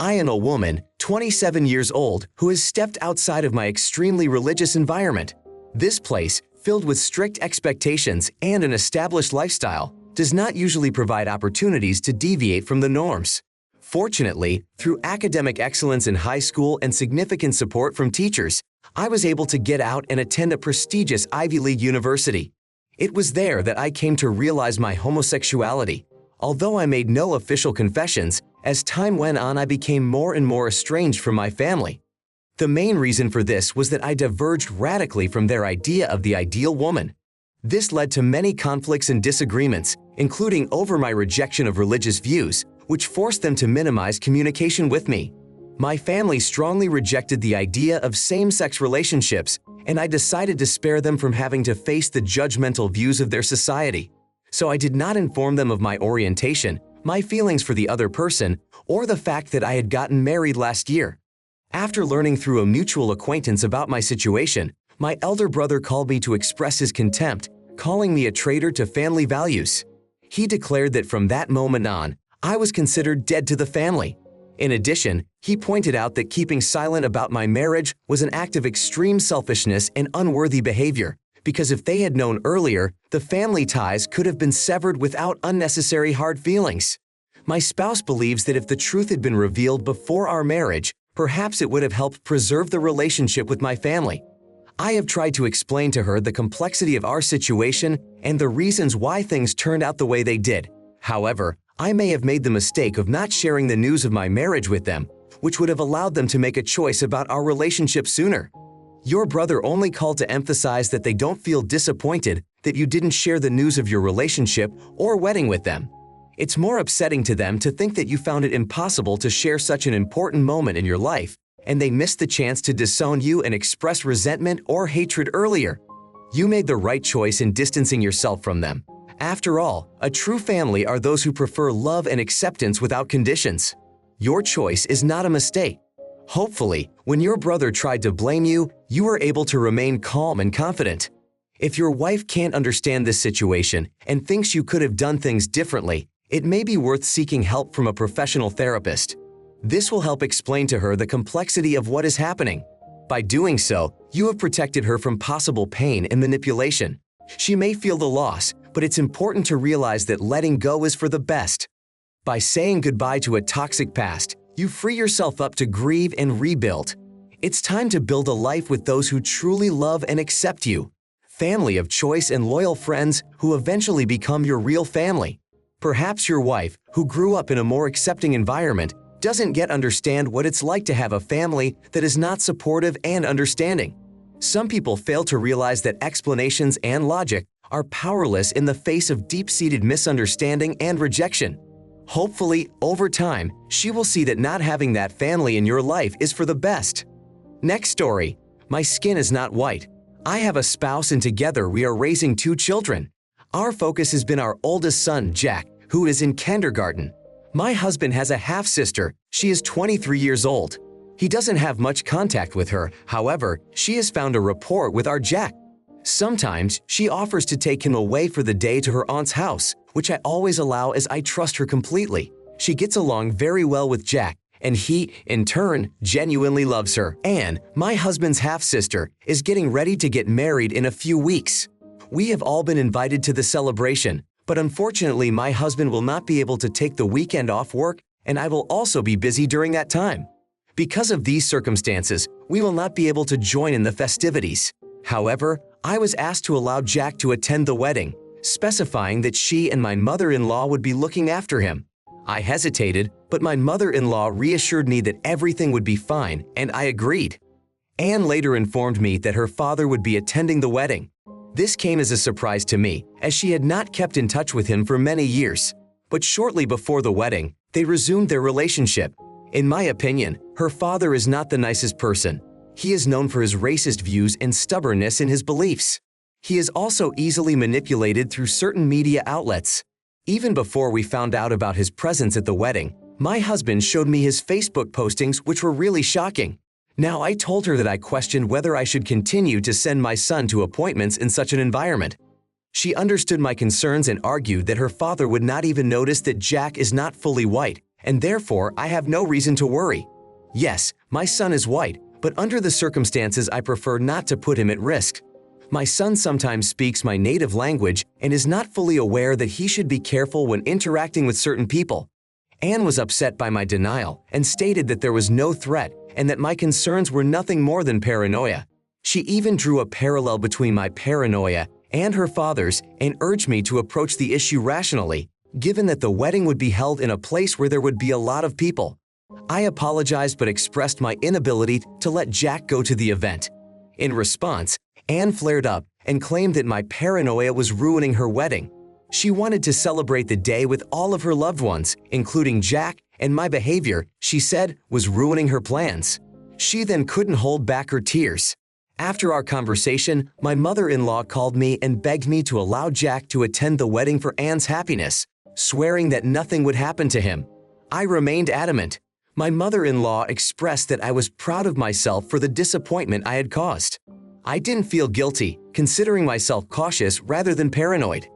I am a woman, 27 years old, who has stepped outside of my extremely religious environment. This place, filled with strict expectations and an established lifestyle, does not usually provide opportunities to deviate from the norms. Fortunately, through academic excellence in high school and significant support from teachers, I was able to get out and attend a prestigious Ivy League university. It was there that I came to realize my homosexuality. Although I made no official confessions, as time went on I became more and more estranged from my family. The main reason for this was that I diverged radically from their idea of the ideal woman. This led to many conflicts and disagreements, including over my rejection of religious views, which forced them to minimize communication with me. My family strongly rejected the idea of same-sex relationships, and I decided to spare them from having to face the judgmental views of their society. So I did not inform them of my orientation, my feelings for the other person, or the fact that I had gotten married last year. After learning through a mutual acquaintance about my situation, my elder brother called me to express his contempt, calling me a traitor to family values. He declared that from that moment on, I was considered dead to the family. In addition, he pointed out that keeping silent about my marriage was an act of extreme selfishness and unworthy behavior, because if they had known earlier, the family ties could have been severed without unnecessary hard feelings. My spouse believes that if the truth had been revealed before our marriage, perhaps it would have helped preserve the relationship with my family. I have tried to explain to her the complexity of our situation and the reasons why things turned out the way they did. However, I may have made the mistake of not sharing the news of my marriage with them, which would have allowed them to make a choice about our relationship sooner. Your brother only called to emphasize that they don't feel disappointed that you didn't share the news of your relationship or wedding with them. It's more upsetting to them to think that you found it impossible to share such an important moment in your life, and they missed the chance to disown you and express resentment or hatred earlier. You made the right choice in distancing yourself from them. After all, a true family are those who prefer love and acceptance without conditions. Your choice is not a mistake. Hopefully, when your brother tried to blame you, you were able to remain calm and confident. If your wife can't understand this situation and thinks you could have done things differently, it may be worth seeking help from a professional therapist. This will help explain to her the complexity of what is happening. By doing so, you have protected her from possible pain and manipulation. She may feel the loss, but it's important to realize that letting go is for the best. By saying goodbye to a toxic past, you free yourself up to grieve and rebuild. It's time to build a life with those who truly love and accept you. Family of choice and loyal friends who eventually become your real family. Perhaps your wife, who grew up in a more accepting environment, doesn't yet understand what it's like to have a family that is not supportive and understanding. Some people fail to realize that explanations and logic are powerless in the face of deep-seated misunderstanding and rejection. Hopefully, over time, she will see that not having that family in your life is for the best. Next story. My skin is not white. I have a spouse and together we are raising 2 children. Our focus has been our oldest son, Jack, who is in kindergarten. My husband has a half-sister. She is 23 years old. He doesn't have much contact with her. However, she has found a rapport with our Jack. Sometimes, she offers to take him away for the day to her aunt's house, which I always allow as I trust her completely. She gets along very well with Jack, and he, in turn, genuinely loves her. And my husband's half-sister is getting ready to get married in a few weeks. We have all been invited to the celebration, but unfortunately my husband will not be able to take the weekend off work, and I will also be busy during that time. Because of these circumstances, we will not be able to join in the festivities. However, I was asked to allow Jack to attend the wedding, specifying that she and my mother-in-law would be looking after him. I hesitated, but my mother-in-law reassured me that everything would be fine, and I agreed. Anne later informed me that her father would be attending the wedding. This came as a surprise to me, as she had not kept in touch with him for many years. But shortly before the wedding, they resumed their relationship. In my opinion, her father is not the nicest person. He is known for his racist views and stubbornness in his beliefs. He is also easily manipulated through certain media outlets. Even before we found out about his presence at the wedding, my husband showed me his Facebook postings, which were really shocking. Now, I told her that I questioned whether I should continue to send my son to appointments in such an environment. She understood my concerns and argued that her father would not even notice that Jack is not fully white, and therefore I have no reason to worry. Yes, my son is white, but under the circumstances I prefer not to put him at risk. My son sometimes speaks my native language and is not fully aware that he should be careful when interacting with certain people. Anne was upset by my denial and stated that there was no threat and that my concerns were nothing more than paranoia. She even drew a parallel between my paranoia and her father's and urged me to approach the issue rationally, given that the wedding would be held in a place where there would be a lot of people. I apologized but expressed my inability to let Jack go to the event. In response, Anne flared up and claimed that my paranoia was ruining her wedding. She wanted to celebrate the day with all of her loved ones, including Jack, and my behavior, she said, was ruining her plans. She then couldn't hold back her tears. After our conversation, my mother-in-law called me and begged me to allow Jack to attend the wedding for Anne's happiness, swearing that nothing would happen to him. I remained adamant. My mother-in-law expressed that I was proud of myself for the disappointment I had caused. I didn't feel guilty, considering myself cautious rather than paranoid.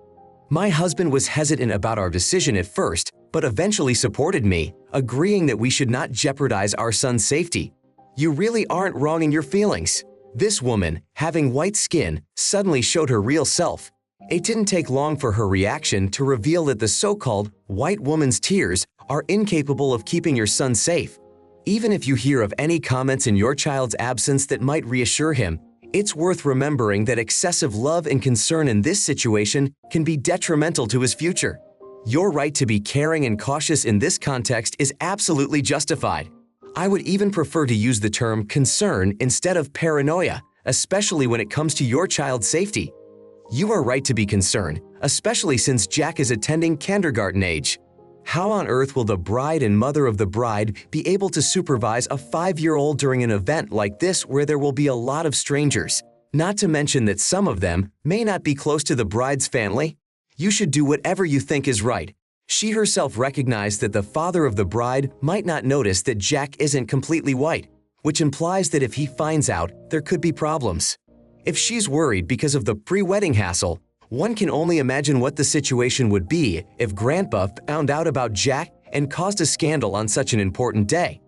My husband was hesitant about our decision at first, but eventually supported me, agreeing that we should not jeopardize our son's safety. You really aren't wrong in your feelings. This woman, having white skin, suddenly showed her real self. It didn't take long for her reaction to reveal that the so-called white woman's tears are incapable of keeping your son safe. Even if you hear of any comments in your child's absence that might reassure him, it's worth remembering that excessive love and concern in this situation can be detrimental to his future. Your right to be caring and cautious in this context is absolutely justified. I would even prefer to use the term concern instead of paranoia, especially when it comes to your child's safety. You are right to be concerned, especially since Jack is attending kindergarten age. How on earth will the bride and mother of the bride be able to supervise a 5-year-old during an event like this where there will be a lot of strangers? Not to mention that some of them may not be close to the bride's family. You should do whatever you think is right. She herself recognized that the father of the bride might not notice that Jack isn't completely white, which implies that if he finds out, there could be problems. If she's worried because of the pre-wedding hassle, one can only imagine what the situation would be if Grandpa found out about Jack and caused a scandal on such an important day.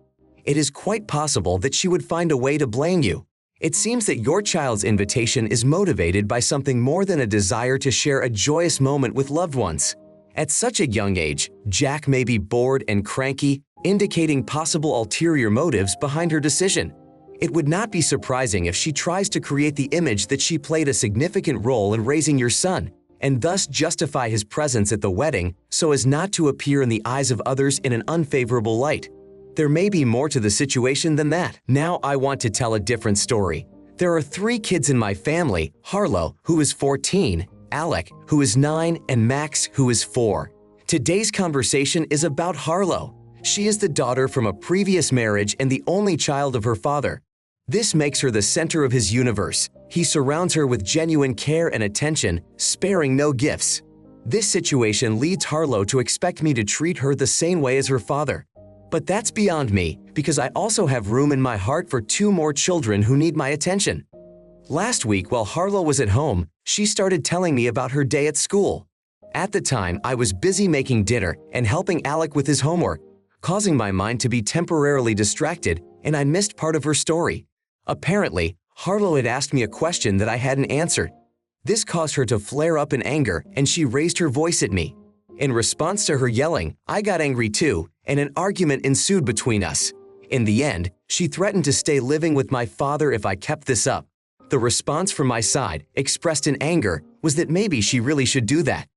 It is quite possible that she would find a way to blame you. It seems that your child's invitation is motivated by something more than a desire to share a joyous moment with loved ones. At such a young age, Jack may be bored and cranky, indicating possible ulterior motives behind her decision. It would not be surprising if she tries to create the image that she played a significant role in raising your son, and thus justify his presence at the wedding so as not to appear in the eyes of others in an unfavorable light. There may be more to the situation than that. Now I want to tell a different story. There are 3 kids in my family: Harlow, who is 14, Alec, who is 9, and Max, who is 4. Today's conversation is about Harlow. She is the daughter from a previous marriage and the only child of her father. This makes her the center of his universe. He surrounds her with genuine care and attention, sparing no gifts. This situation leads Harlow to expect me to treat her the same way as her father. But that's beyond me, because I also have room in my heart for 2 more children who need my attention. Last week, while Harlow was at home, she started telling me about her day at school. At the time, I was busy making dinner and helping Alec with his homework, causing my mind to be temporarily distracted, and I missed part of her story. Apparently, Harlow had asked me a question that I hadn't answered. This caused her to flare up in anger, and she raised her voice at me. In response to her yelling, I got angry too, and an argument ensued between us. In the end, she threatened to stay living with my father if I kept this up. The response from my side, expressed in anger, was that maybe she really should do that.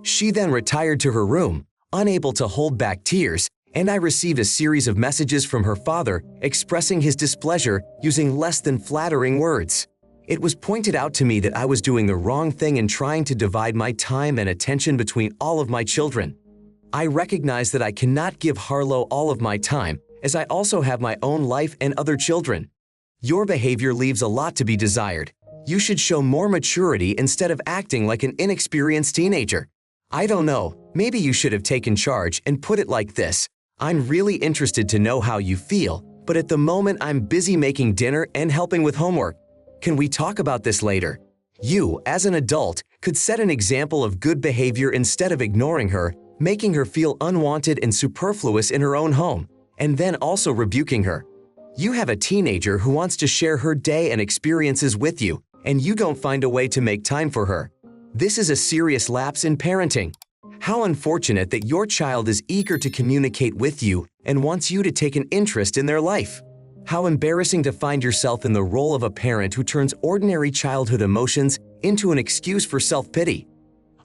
She then retired to her room, unable to hold back tears, and I received a series of messages from her father expressing his displeasure using less than flattering words. It was pointed out to me that I was doing the wrong thing in trying to divide my time and attention between all of my children. I recognize that I cannot give Harlow all of my time, as I also have my own life and other children. Your behavior leaves a lot to be desired. You should show more maturity instead of acting like an inexperienced teenager. I don't know, maybe you should have taken charge and put it like this. I'm really interested to know how you feel, but at the moment I'm busy making dinner and helping with homework. Can we talk about this later? You, as an adult, could set an example of good behavior instead of ignoring her, making her feel unwanted and superfluous in her own home, and then also rebuking her. You have a teenager who wants to share her day and experiences with you, and you don't find a way to make time for her. This is a serious lapse in parenting. How unfortunate that your child is eager to communicate with you and wants you to take an interest in their life. How embarrassing to find yourself in the role of a parent who turns ordinary childhood emotions into an excuse for self-pity.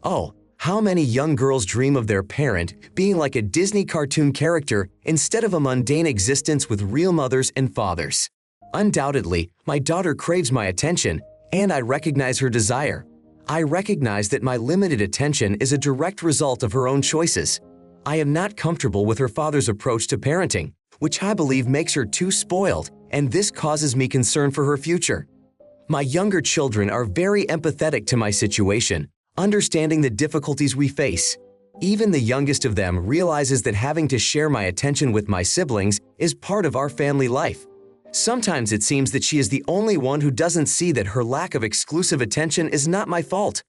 Oh, how many young girls dream of their parent being like a Disney cartoon character instead of a mundane existence with real mothers and fathers. Undoubtedly, my daughter craves my attention, and I recognize her desire. I recognize that my limited attention is a direct result of her own choices. I am not comfortable with her father's approach to parenting, which I believe makes her too spoiled, and this causes me concern for her future. My younger children are very empathetic to my situation, understanding the difficulties we face. Even the youngest of them realizes that having to share my attention with my siblings is part of our family life. Sometimes it seems that she is the only one who doesn't see that her lack of exclusive attention is not my fault.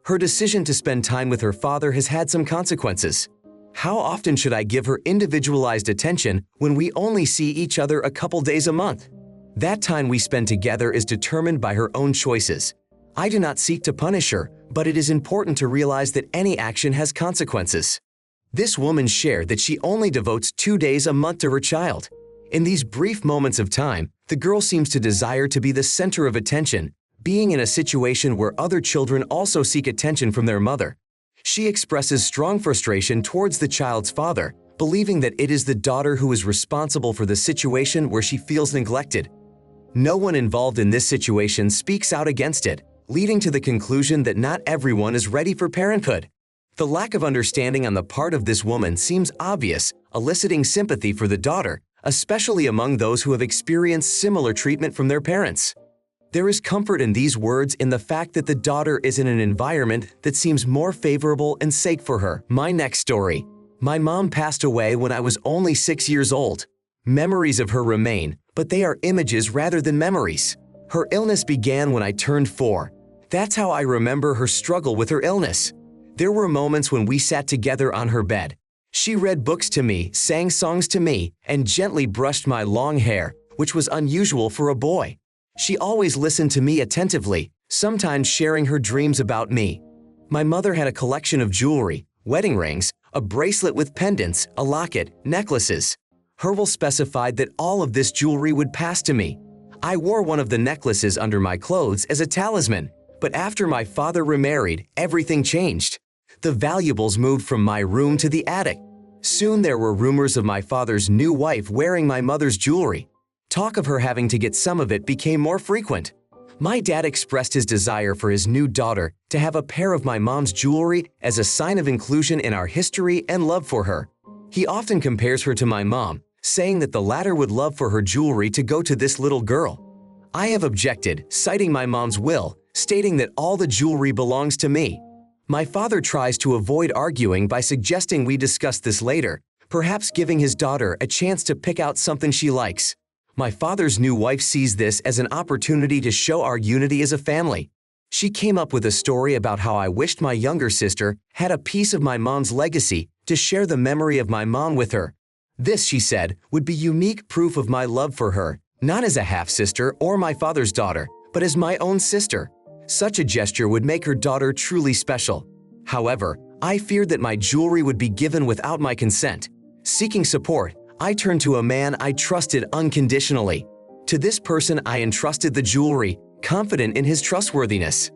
Her decision to spend time with her father has had some consequences. How often should I give her individualized attention when we only see each other a couple days a month? That time we spend together is determined by her own choices. I do not seek to punish her, but it is important to realize that any action has consequences. This woman shared that she only devotes 2 days a month to her child. In these brief moments of time, the girl seems to desire to be the center of attention, being in a situation where other children also seek attention from their mother. She expresses strong frustration towards the child's father, believing that it is the daughter who is responsible for the situation where she feels neglected. No one involved in this situation speaks out against it, leading to the conclusion that not everyone is ready for parenthood. The lack of understanding on the part of this woman seems obvious, eliciting sympathy for the daughter, especially among those who have experienced similar treatment from their parents. There is comfort in these words in the fact that the daughter is in an environment that seems more favorable and safe for her. My next story. My mom passed away when I was only 6 years old. Memories of her remain, but they are images rather than memories. Her illness began when I turned 4. That's how I remember her struggle with her illness. There were moments when we sat together on her bed. She read books to me, sang songs to me, and gently brushed my long hair, which was unusual for a boy. She always listened to me attentively, sometimes sharing her dreams about me. My mother had a collection of jewelry, wedding rings, a bracelet with pendants, a locket, necklaces. Herval specified that all of this jewelry would pass to me. I wore one of the necklaces under my clothes as a talisman, but after my father remarried, everything changed. The valuables moved from my room to the attic. Soon there were rumors of my father's new wife wearing my mother's jewelry. Talk of her having to get some of it became more frequent. My dad expressed his desire for his new daughter to have a pair of my mom's jewelry as a sign of inclusion in our history and love for her. He often compares her to my mom, saying that the latter would love for her jewelry to go to this little girl. I have objected, citing my mom's will, stating that all the jewelry belongs to me. My father tries to avoid arguing by suggesting we discuss this later, perhaps giving his daughter a chance to pick out something she likes. My father's new wife sees this as an opportunity to show our unity as a family. She came up with a story about how I wished my younger sister had a piece of my mom's legacy to share the memory of my mom with her. This, she said, would be unique proof of my love for her, not as a half-sister or my father's daughter, but as my own sister. Such a gesture would make her daughter truly special. However, I feared that my jewelry would be given without my consent. Seeking support, I turned to a man I trusted unconditionally. To this person I entrusted the jewelry, confident in his trustworthiness.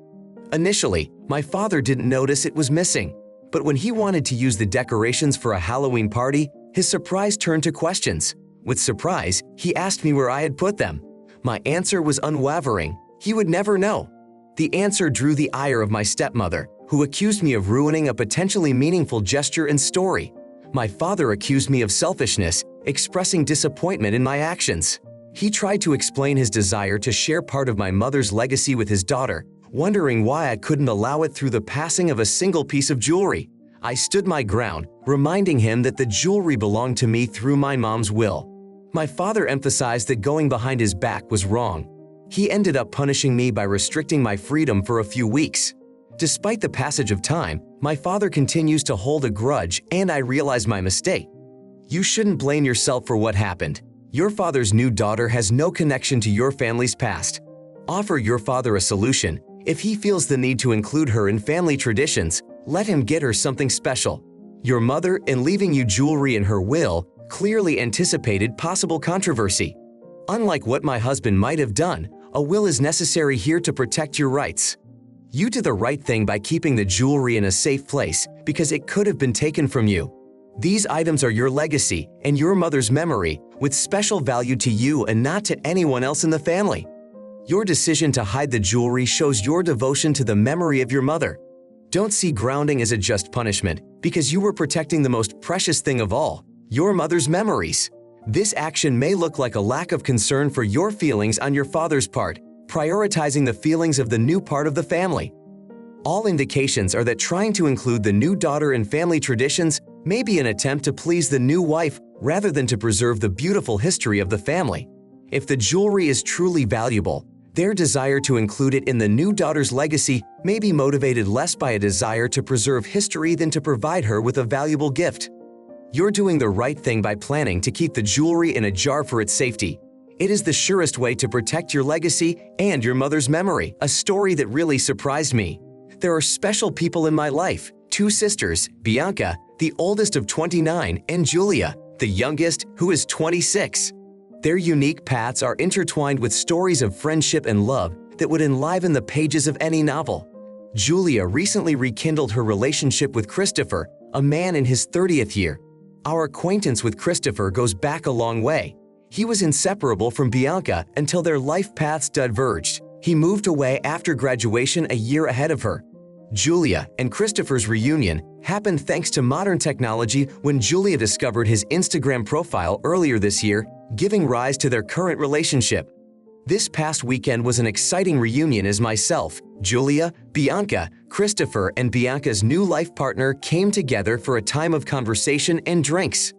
Initially, my father didn't notice it was missing, but when he wanted to use the decorations for a Halloween party, his surprise turned to questions. With surprise, he asked me where I had put them. My answer was unwavering. He would never know. The answer drew the ire of my stepmother, who accused me of ruining a potentially meaningful gesture and story. My father accused me of selfishness, expressing disappointment in my actions. He tried to explain his desire to share part of my mother's legacy with his daughter, wondering why I couldn't allow it through the passing of a single piece of jewelry. I stood my ground, reminding him that the jewelry belonged to me through my mom's will. My father emphasized that going behind his back was wrong. He ended up punishing me by restricting my freedom for a few weeks. Despite the passage of time, my father continues to hold a grudge and I realize my mistake. You shouldn't blame yourself for what happened. Your father's new daughter has no connection to your family's past. Offer your father a solution. If he feels the need to include her in family traditions, let him get her something special. Your mother, in leaving you jewelry in her will, clearly anticipated possible controversy. Unlike what my husband might have done, a will is necessary here to protect your rights. You did the right thing by keeping the jewelry in a safe place because it could have been taken from you. These items are your legacy and your mother's memory, with special value to you and not to anyone else in the family. Your decision to hide the jewelry shows your devotion to the memory of your mother. Don't see grounding as a just punishment, because you were protecting the most precious thing of all, your mother's memories. This action may look like a lack of concern for your feelings on your father's part, prioritizing the feelings of the new part of the family. All indications are that trying to include the new daughter in family traditions may be an attempt to please the new wife rather than to preserve the beautiful history of the family. If the jewelry is truly valuable, their desire to include it in the new daughter's legacy may be motivated less by a desire to preserve history than to provide her with a valuable gift. You're doing the right thing by planning to keep the jewelry in a jar for its safety. It is the surest way to protect your legacy and your mother's memory. A story that really surprised me. There are special people in my life, two sisters, Bianca, the oldest of 29, and Julia, the youngest, who is 26. Their unique paths are intertwined with stories of friendship and love that would enliven the pages of any novel. Julia recently rekindled her relationship with Christopher, a man in his 30th year. Our acquaintance with Christopher goes back a long way. He was inseparable from Bianca until their life paths diverged. He moved away after graduation a year ahead of her. Julia and Christopher's reunion happened thanks to modern technology when Julia discovered his Instagram profile earlier this year, giving rise to their current relationship. This past weekend was an exciting reunion as myself, Julia, Bianca, Christopher, and Bianca's new life partner came together for a time of conversation and drinks.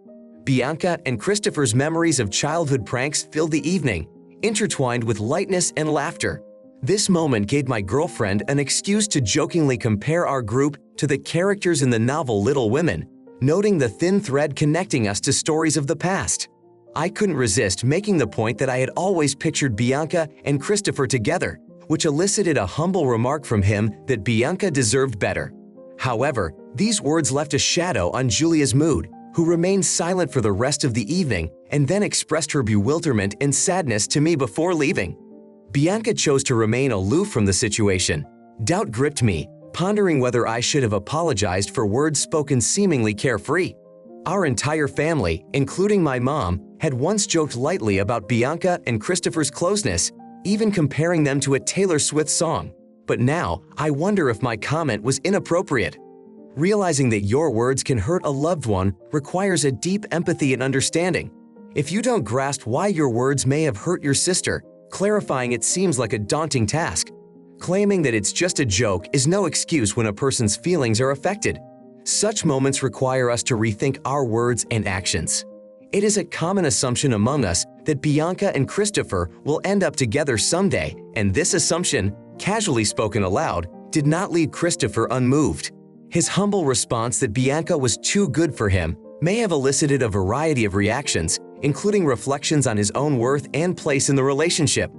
Bianca and Christopher's memories of childhood pranks filled the evening, intertwined with lightness and laughter. This moment gave my girlfriend an excuse to jokingly compare our group to the characters in the novel Little Women, noting the thin thread connecting us to stories of the past. I couldn't resist making the point that I had always pictured Bianca and Christopher together, which elicited a humble remark from him that Bianca deserved better. However, these words left a shadow on Julia's mood, who remained silent for the rest of the evening and then expressed her bewilderment and sadness to me before leaving. Bianca chose to remain aloof from the situation. Doubt gripped me, pondering whether I should have apologized for words spoken seemingly carefree. Our entire family, including my mom, had once joked lightly about Bianca and Christopher's closeness, even comparing them to a Taylor Swift song. But now, I wonder if my comment was inappropriate. Realizing that your words can hurt a loved one requires a deep empathy and understanding. If you don't grasp why your words may have hurt your sister, clarifying it seems like a daunting task. Claiming that it's just a joke is no excuse when a person's feelings are affected. Such moments require us to rethink our words and actions. It is a common assumption among us that Bianca and Christopher will end up together someday, and this assumption, casually spoken aloud, did not leave Christopher unmoved. His humble response that Bianca was too good for him may have elicited a variety of reactions, including reflections on his own worth and place in the relationship.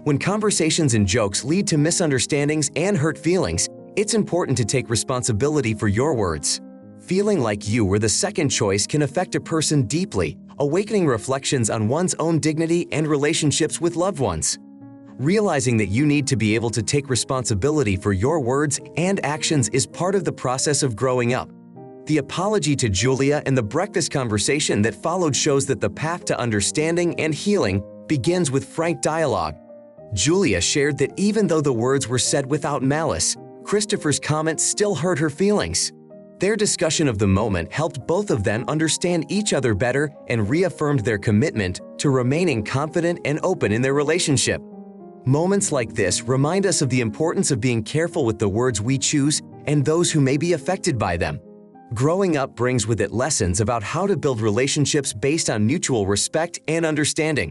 When conversations and jokes lead to misunderstandings and hurt feelings, it's important to take responsibility for your words. Feeling like you were the second choice can affect a person deeply, awakening reflections on one's own dignity and relationships with loved ones. Realizing that you need to be able to take responsibility for your words and actions is part of the process of growing up. The apology to Julia and the breakfast conversation that followed shows that the path to understanding and healing begins with frank dialogue. Julia shared that even though the words were said without malice, Christopher's comments still hurt her feelings. Their discussion of the moment helped both of them understand each other better and reaffirmed their commitment to remaining confident and open in their relationship. Moments like this remind us of the importance of being careful with the words we choose and those who may be affected by them. Growing up brings with it lessons about how to build relationships based on mutual respect and understanding.